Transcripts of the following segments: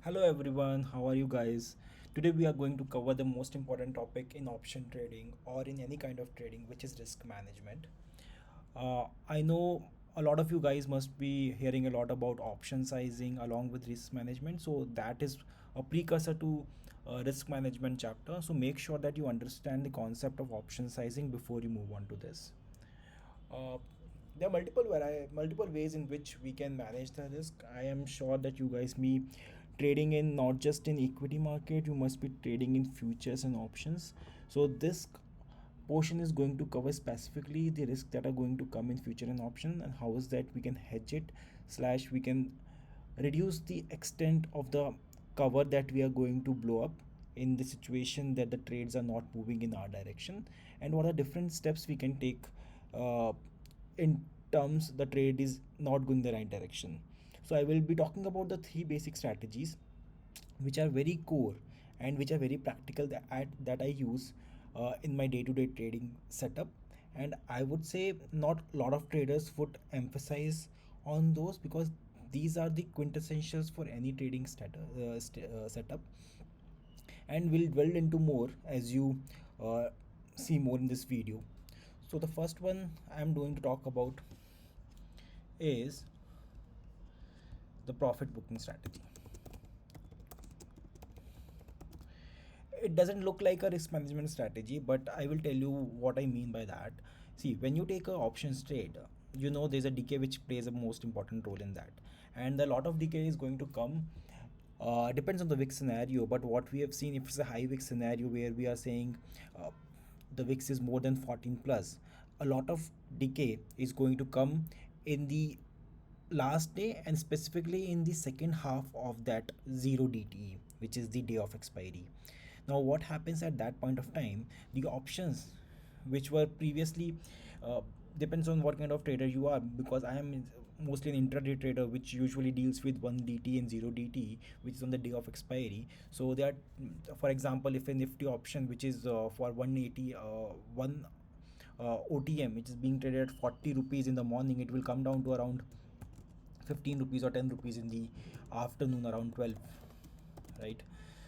Hello everyone, how are you guys? Today we are going to cover the most important topic in option trading or in any kind of trading, which is risk management. I know a lot of you guys must be hearing a lot about option sizing along with risk management, so that is a precursor to risk management chapter. So make sure that you understand the concept of option sizing before you move on to this. Uh, there are multiple ways in which we can manage the risk. I am sure that you guys be trading in not just in equity market, you must be trading in futures and options. So this portion is going to cover specifically the risk that are going to come in future and option, and how is that we can hedge it slash we can reduce the extent of the cover that we are going to blow up in the situation that the trades are not moving in our direction, and what are different steps we can take uh, in terms the trade is not going the right direction. So I will be talking about the three basic strategies which are very core and which are very practical that I use in my day-to-day trading setup. And I would say not a lot of traders would emphasize on those because these are the quintessentials for any trading setup, and we'll delve into more as you uh, see more in this video. So the first one I'm going to talk about is the profit booking strategy. It doesn't look like a risk management strategy, but I will tell you what I mean by that. See, when you take a options trade, you know there's a decay which plays a most important role in that, and a lot of decay is going to come. Depends on the VIX scenario, but what we have seen, if it's a high VIX scenario where we are saying uh, the VIX is more than 14 plus, a lot of decay is going to come in the last day, and specifically in the second half of that 0 DTE, which is the day of expiry. Now what happens at that point of time, the options which were previously uh, depends on what kind of trader you are, because I am mostly an intraday trader which usually deals with 1 DT and 0 DT, which is on the day of expiry. So that, for example, if a nifty option which is for 180 1 OTM which is being traded at 40 rupees in the morning, it will come down to around 15 rupees or 10 rupees in the afternoon around 12, right?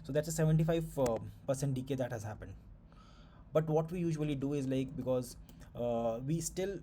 So that's a 75% decay that has happened. But what we usually do is like, because we still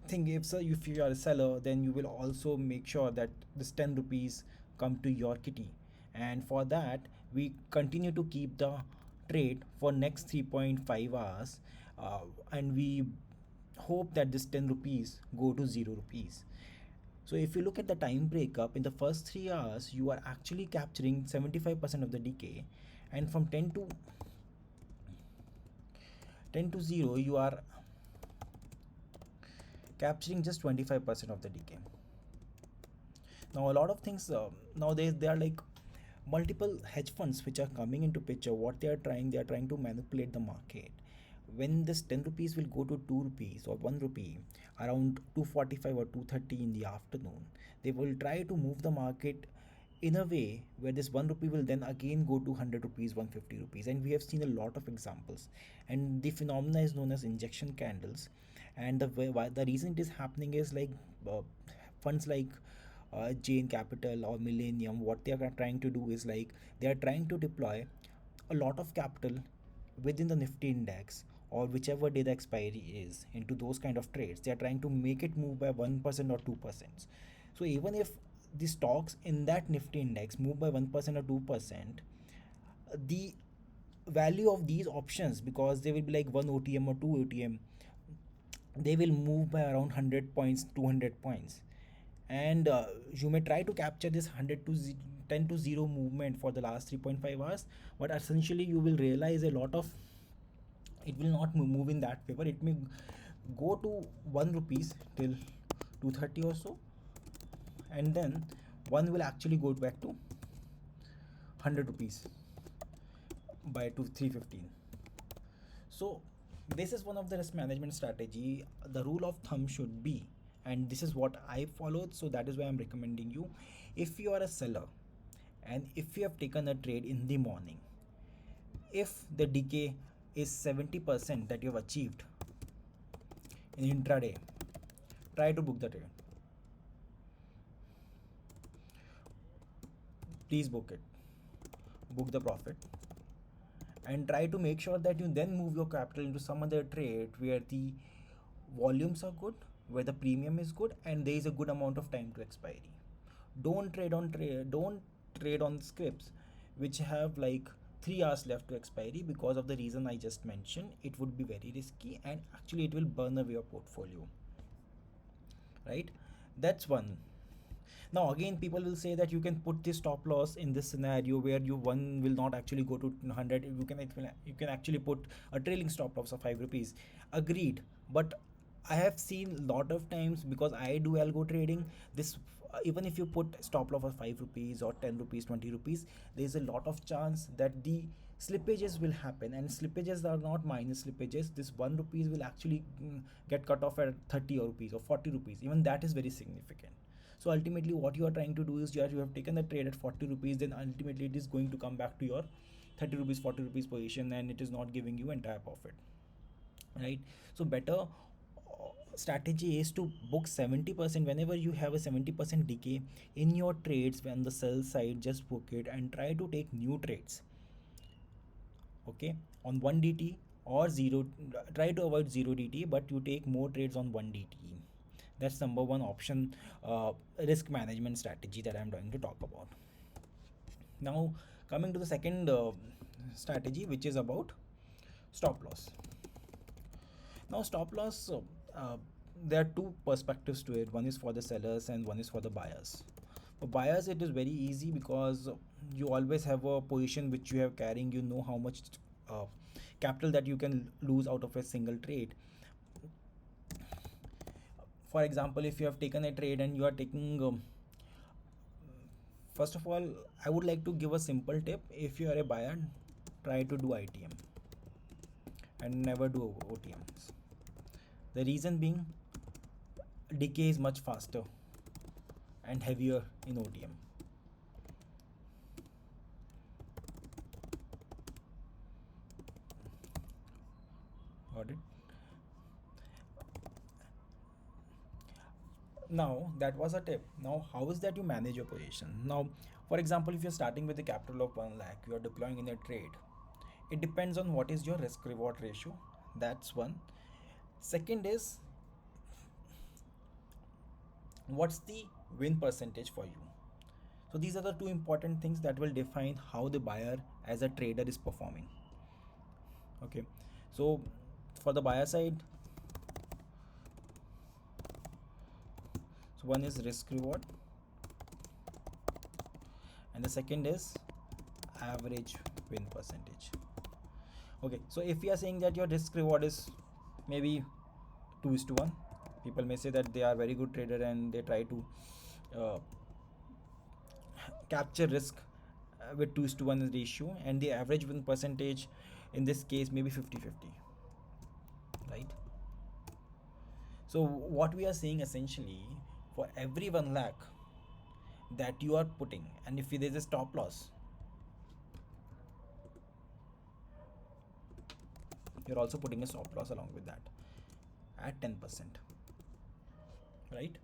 think if you are a seller, then you will also make sure that this 10 rupees come to your kitty, and for that we continue to keep the trade for next 3.5 hours, and we hope that this 10 rupees go to 0 rupees. So if you look at the time breakup, in the first 3 hours you are actually capturing 75% of the decay, and from 10 to 0 you are capturing just 25% of the decay. Now a lot of things nowadays, they are like multiple hedge funds which are coming into picture. What they are trying to manipulate the market. When this 10 rupees will go to 2 rupees or 1 rupee around 2:45 or 2:30 in the afternoon, they will try to move the market in a way where this 1 rupee will then again go to 100 rupees, 150 rupees, and we have seen a lot of examples, and the phenomena is known as injection candles. And the reason it is happening is like uh, funds like Jane Capital or Millennium, what they are trying to do is like they are trying to deploy a lot of capital within the Nifty index or whichever day the expiry is into those kind of trades. They are trying to make it move by 1% or 2%. So even if the stocks in that Nifty index move by 1% or 2%, the value of these options, because they will be like 1 OTM or 2 OTM, they will move by around 100 points, 200 points. And you may try to capture this 100 to 10 to 0 movement for the last 3.5 hours, but essentially you will realize a lot of it will not move in that favor. It may go to 1 rupees till 230 or so, and then one will actually go back to 100 rupees by 315. So this is one of the risk management strategy. The rule of thumb should be, and this is what I followed, so that is why I'm recommending you. If you are a seller and if you have taken a trade in the morning, if the decay is 70% that you have achieved in intraday, try to book the trade. please book the profit, and try to make sure that you then move your capital into some other trade where the volumes are good, where the premium is good, and there is a good amount of time to expiry. Don't trade on scripts which have like 3 hours left to expiry, because of the reason I just mentioned. It would be very risky, and actually it will burn away your portfolio, right? That's one. Now again, people will say that you can put this stop loss in this scenario where you one will not actually go to 100. You can actually put a trailing stop loss of 5 rupees. Agreed, but I have seen a lot of times, because I do algo trading, this even if you put stop loss of 5 rupees or 10 rupees, 20 rupees, there is a lot of chance that the slippages will happen, and slippages are not minus slippages. This 1 rupees will actually get cut off at 30 rupees or 40 rupees. Even that is very significant. So ultimately what you are trying to do is, you have taken the trade at 40 rupees, then ultimately it is going to come back to your 30 rupees, 40 rupees position, and it is not giving you entire profit, right? So better strategy is to book 70%. Whenever you have a 70% decay in your trades when the sell side, just book it and try to take new trades, okay, on 1 dt or 0. Try to avoid 0 dt, but you take more trades on 1 dt. That's number one option, risk management strategy that I'm going to talk about. Now coming to the second strategy, which is about stop loss. Now stop loss, there are two perspectives to it. One is for the sellers and one is for the buyers. For buyers it is very easy, because you always have a position which you have carrying. You know how much uh, capital that you can lose out of a single trade. For example, if you have taken a trade and you are taking first of all, I would like to give a simple tip. If you are a buyer, try to do ITM and never do OTMs. The reason being, decay is much faster and heavier in OTM. Got it? Now that was a tip. Now how is that you manage your position? Now, for example, if you're starting with a capital of 1 lakh, you are deploying in a trade. It depends on what is your risk reward ratio. That's one. Second is, what's the win percentage for you? So these are the two important things that will define how the buyer as a trader is performing. Okay, so for the buyer side, so one is risk reward and the second is average win percentage. Okay, so if we are saying that your risk reward is maybe 2:1, people may say that they are very good trader and they try to uh, capture risk with 2:1 ratio, and the average win percentage in this case maybe 50-50, right? So what we are saying essentially, for every 1 lakh that you are putting, and if there is a stop loss, you're also putting a stop loss along with that at 10%, right?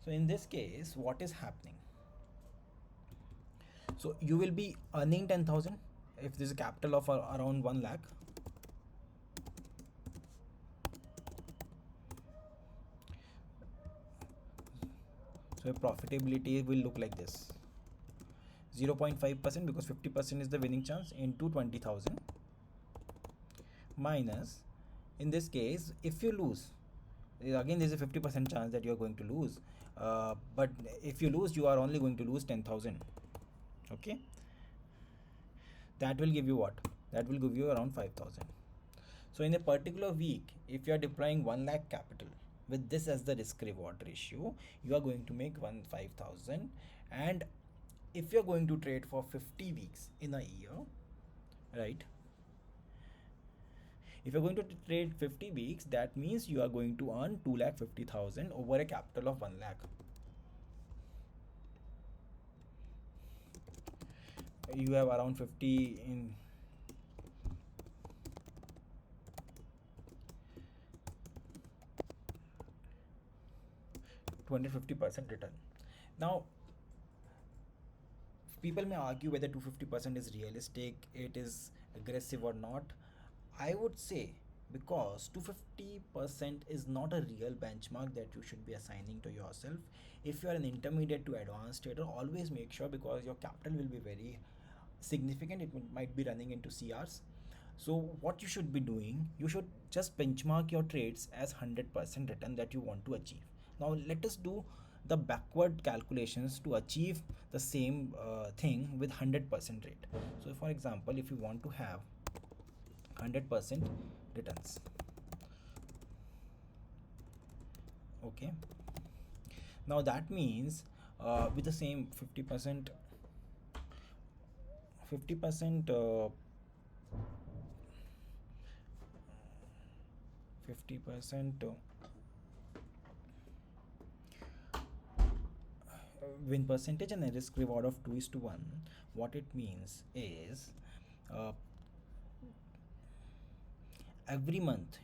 So in this case, what is happening? So you will be earning 10,000 if there's a capital of around 1 lakh. So your profitability will look like this: 0.5%, because 50% is the winning chance, into 20,000 minus, in this case, if you lose, again there's a 50% chance that you are going to lose, but if you lose, you are only going to lose 10,000. Okay, that will give you what? That will give you around 5,000. So in a particular week, if you are deploying 1 lakh capital with this as the risk reward ratio, you are going to make 5,000. And if you're going to trade for 50 weeks in a year, right? If you're going to trade 50 weeks, that means you are going to earn 2,50,000 over a capital of 1 lakh. You have around 50 in 250% return. Now People may argue whether 250% is realistic, it is aggressive or not. I would say because 250% is not a real benchmark that you should be assigning to yourself. If you are an intermediate to advanced trader, always make sure, because your capital will be very significant, it might be running into CRs. So what you should be doing, you should just benchmark your trades as 100% return that you want to achieve. Now let us do the backward calculations to achieve the same thing with 100% rate. So for example, if you want to have 100% returns, okay, now that means with the same 50% 50% win percentage and a risk reward of 2 is to 1, what it means is uh, every month,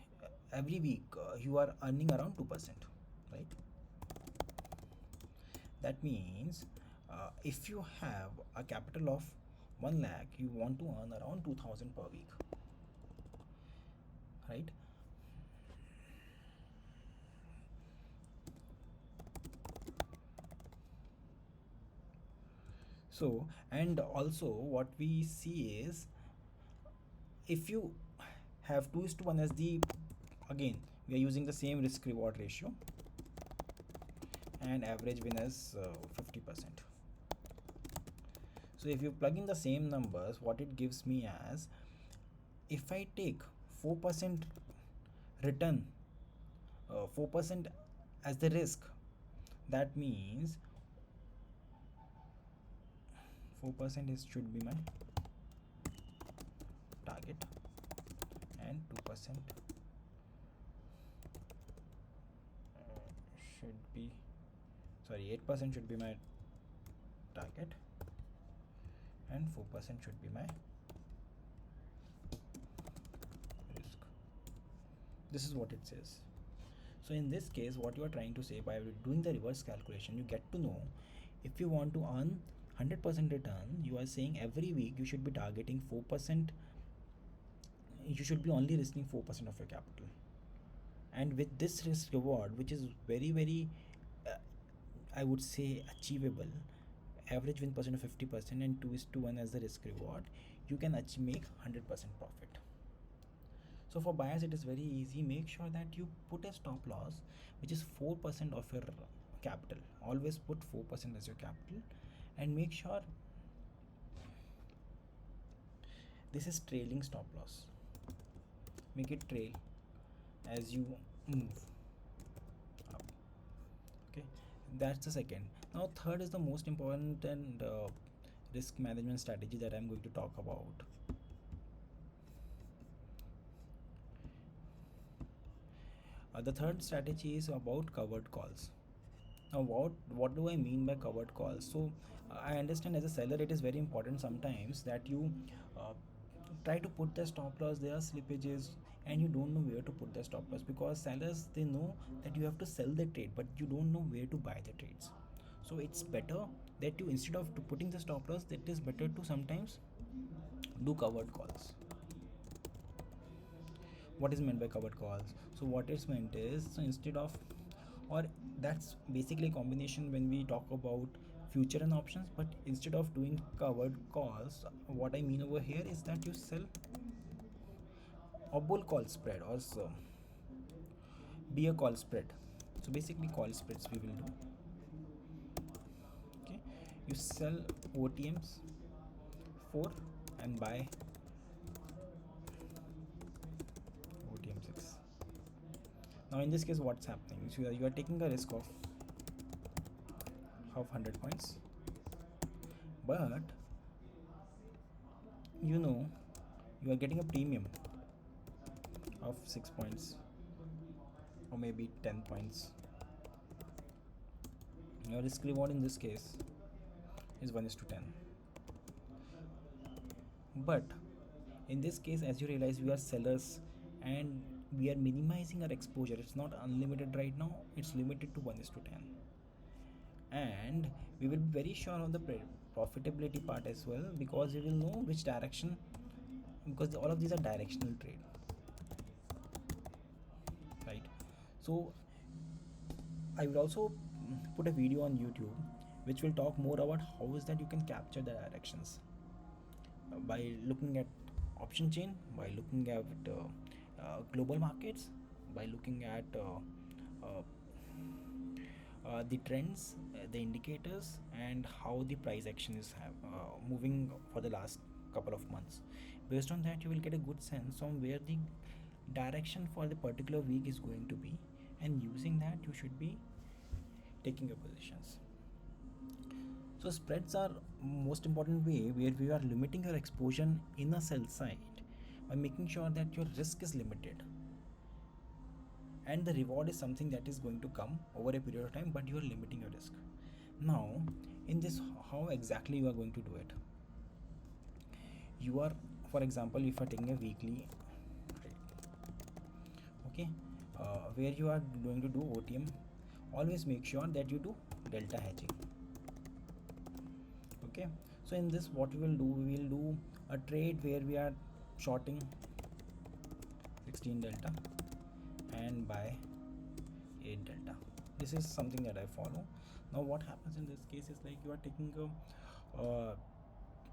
every week, you are earning around 2%, right? That means if you have a capital of 1 lakh, you want to earn around 2000 per week, right? So, and also what we see is, if you have 2 is to 1 as the, again we are using the same risk reward ratio, and average win as 50%. So if you plug in the same numbers, what it gives me as, if I take 4% return, 4% as the risk, that means 4% is should be my target, and 2% should be, sorry, 8% should be my target, and 4% should be my risk. This is what it says. So in this case, what you are trying to say, by doing the reverse calculation, you get to know, if you want to earn 100% return, you are saying every week you should be targeting 4%, you should be only risking 4% of your capital. And with this risk reward, which is very very I would say achievable, average win percent of 50% and 2 is to 1 as the risk reward, you can make 100% profit. So for buyers it is very easy. Make sure that you put a stop loss which is 4% of your capital. Always put 4% as your capital, and make sure this is trailing stop loss. Make it trail as you move up. Okay, that's the second. Now third is the most important and risk management strategy that I'm going to talk about. The third strategy is about covered calls. Now what do I mean by covered calls? So I understand as a seller it is very important sometimes that you uh, try to put the stop loss, there are slippages, and you don't know where to put the stop loss, because sellers, they know that you have to sell the trade but you don't know where to buy the trades. So it's better that you, instead of putting the stop loss, it is better to sometimes do covered calls. What is meant by covered calls? So what it's meant is, so instead of, or that's basically a combination when we talk about future and options, but instead of doing covered calls, what I mean over here is that you sell a bull call spread, or so be a call spread. So basically call spreads we will do. Okay, you sell OTMs 4 and buy OTM 6. Now in this case what's happening, so you are taking a risk of 100 points, but you know you are getting a premium of 6 points or maybe 10 points. Your risk reward in this case is 1 is to 10. But in this case, as you realize, we are sellers and we are minimizing our exposure. It's not unlimited right now, it's limited to 1 is to 10. And we will be very sure on the profitability part as well, because you will know which direction, because all of these are directional trade, right? So I will also put a video on YouTube which will talk more about how is that you can capture the directions by looking at option chain, by looking at global markets, by looking at uh, the trends, the indicators, and how the price action is moving for the last couple of months. Based on that, you will get a good sense on where the direction for the particular week is going to be, and using that, you should be taking your positions. So spreads are most important way where we are limiting your exposure in a sell side by making sure that your risk is limited and the reward is something that is going to come over a period of time, but you are limiting your risk. Now in this, how exactly you are going to do it? You are, for example, if you are taking a weekly trade, okay, where you are going to do OTM, always make sure that you do delta hedging. Okay, so in this what we will do, we will do a trade where we are shorting 16 delta and buy 8 delta. This is something that I follow. Now what happens in this case is like you are taking a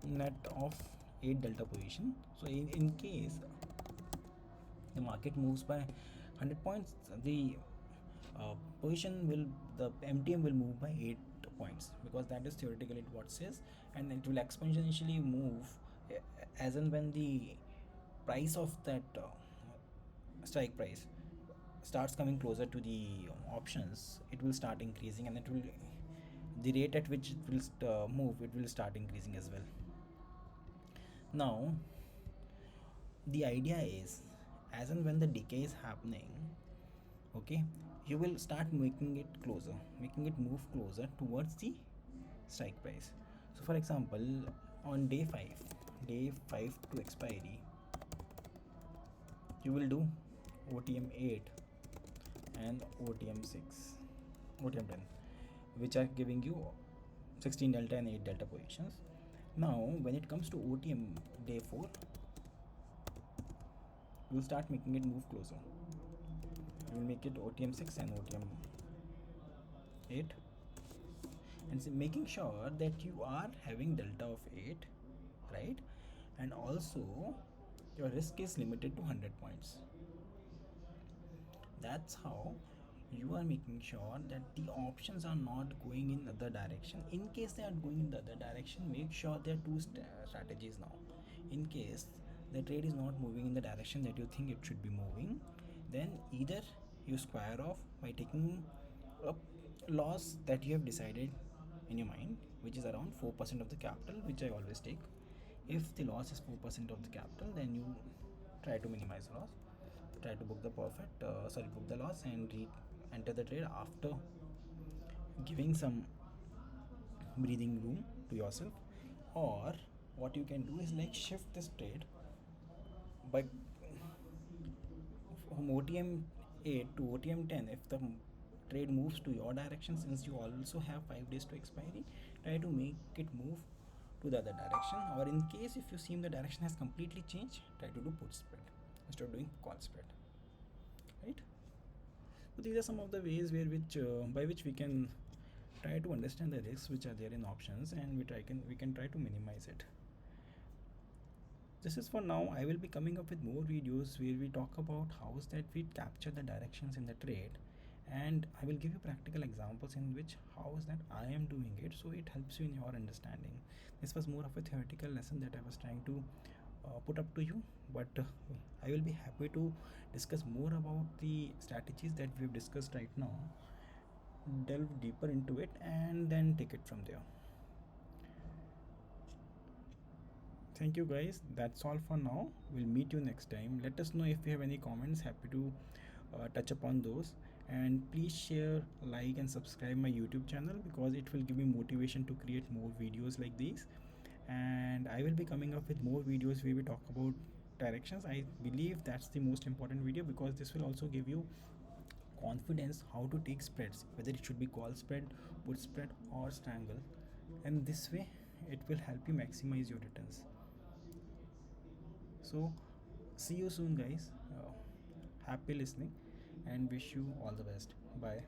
net of 8 delta position. So in case the market moves by 100 points, the position will, the MTM will move by 8 points, because that is theoretically what it says, and it will exponentially move as and when the price of that strike price starts coming closer to the options, it will start increasing, and it will, the rate at which it will move, it will start increasing as well. Now the idea is, as and when the decay is happening, okay, you will start making it closer, making it move closer towards the strike price. So for example, on day 5 to expiry, you will do OTM 8 and OTM 6, OTM 10, which are giving you 16 delta and 8 delta positions. Now when it comes to OTM day 4, you will start making it move closer. You will make it OTM 6 and OTM 8, and so making sure that you are having delta of 8, right? And also your risk is limited to 100 points. That's how you are making sure that the options are not going in the other direction. In case they are going in the other direction, make sure there are two strategies now. In case the trade is not moving in the direction that you think it should be moving, then either you square off by taking a loss that you have decided in your mind, which is around 4% of the capital, which I always take. If the loss is 4% of the capital, then you try to minimize loss, try to book the book the loss and enter the trade after giving some breathing room to yourself. Or what you can do is like shift this trade by from OTM 8 to OTM 10. If the trade moves to your direction, since you also have 5 days to expiry, try to make it move to the other direction. Or in case if you see the direction has completely changed, try to do put spread instead of doing call spread, right? So these are some of the ways where which by which we can try to understand the risks which are there in options, and we can try to minimize it. This is for now. I will be coming up with more videos where we talk about how is that we capture the directions in the trade, and I will give you practical examples in which how is that I am doing it, so it helps you in your understanding. This was more of a theoretical lesson that I was trying to put up to you, but I will be happy to discuss more about the strategies that we've discussed right now, delve deeper into it, and then take it from there. Thank you guys, that's all for now. We'll meet you next time. Let us know if you have any comments, happy to touch upon those. And please share, like, and subscribe my YouTube channel, because it will give me motivation to create more videos like these. And I will be coming up with more videos where we talk about directions. I believe that's the most important video, because this will also give you confidence how to take spreads, whether it should be call spread, put spread, or strangle. And this way it will help you maximize your returns. So see you soon, guys. Happy listening and wish you all the best. Bye.